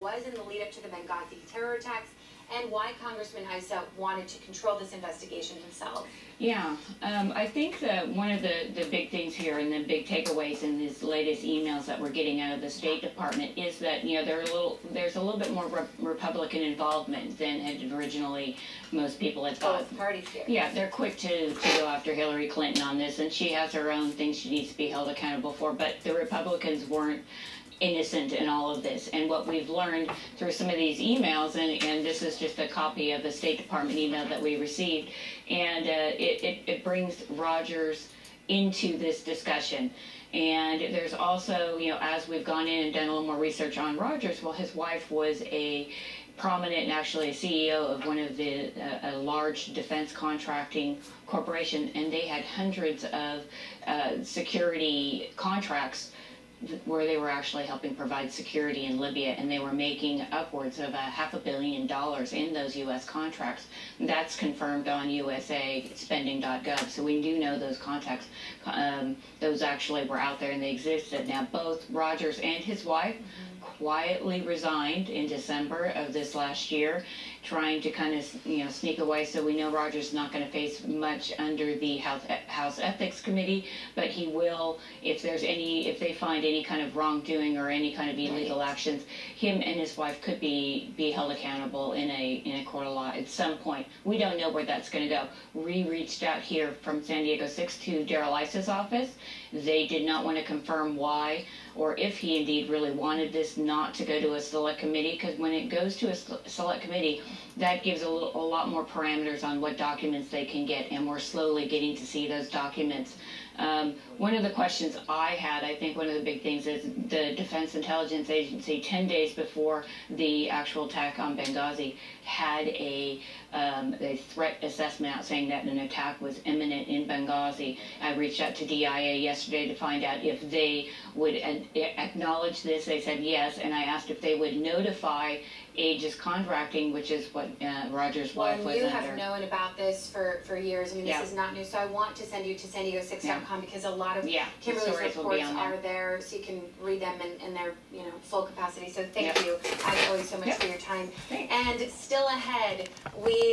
was in the lead up to the Benghazi terror attacks, and why Congressman Issa wanted to control this investigation himself. Yeah, I think that one of the big things here and the big takeaways in these latest emails that we're getting out of the State Department is that, you know, there's a little bit more Republican involvement than had originally most people had thought. Both parties here. Yeah, they're quick to go after Hillary Clinton on this, and she has her own things she needs to be held accountable for, but the Republicans weren't innocent in all of this. And what we've learned through some of these emails, and this is just a copy of the State Department email that we received, and it brings Rogers into this discussion. And there's also, you know, as we've gone in and done a little more research on Rogers, well, his wife was a prominent and actually a CEO of one of the a large defense contracting corporation, and they had hundreds of security contracts where they were actually helping provide security in Libya, and they were making upwards of $500 million in those U.S. contracts. That's confirmed on USAspending.gov, so we do know those contacts, those actually were out there and they existed. Now, both Rogers and his wife quietly resigned in December of this last year, trying to kind of, you know, sneak away. So we know Rogers is not going to face much under the House Ethics Committee, but he will, if they find any kind of wrongdoing or any kind of illegal actions, him and his wife could be held accountable in a court of law at some point. We don't know where that's going to go. We reached out here from San Diego 6 to Darrell Issa's office. They did not want to confirm why or if he indeed really wanted this not to go to a select committee, because when it goes to a select committee, that gives a lot more parameters on what documents they can get, and we're slowly getting to see those documents. One of the questions I had, I think one of the big things is the Defense Intelligence Agency, 10 days before the actual attack on Benghazi, had a threat assessment out saying that an attack was imminent in Benghazi. I reached out to DIA yesterday to find out if they would acknowledge this. They said yes, and I asked if they would notify Aegis Contracting, which is what Rogers' wife was under. You have known about this for years. I mean, this is not new. So I want to send you to SanDiego6.com because a lot of Kimberly's reports are there, so you can read them in their full capacity. So thank you, as always, so much for your time. Thanks. And still ahead, we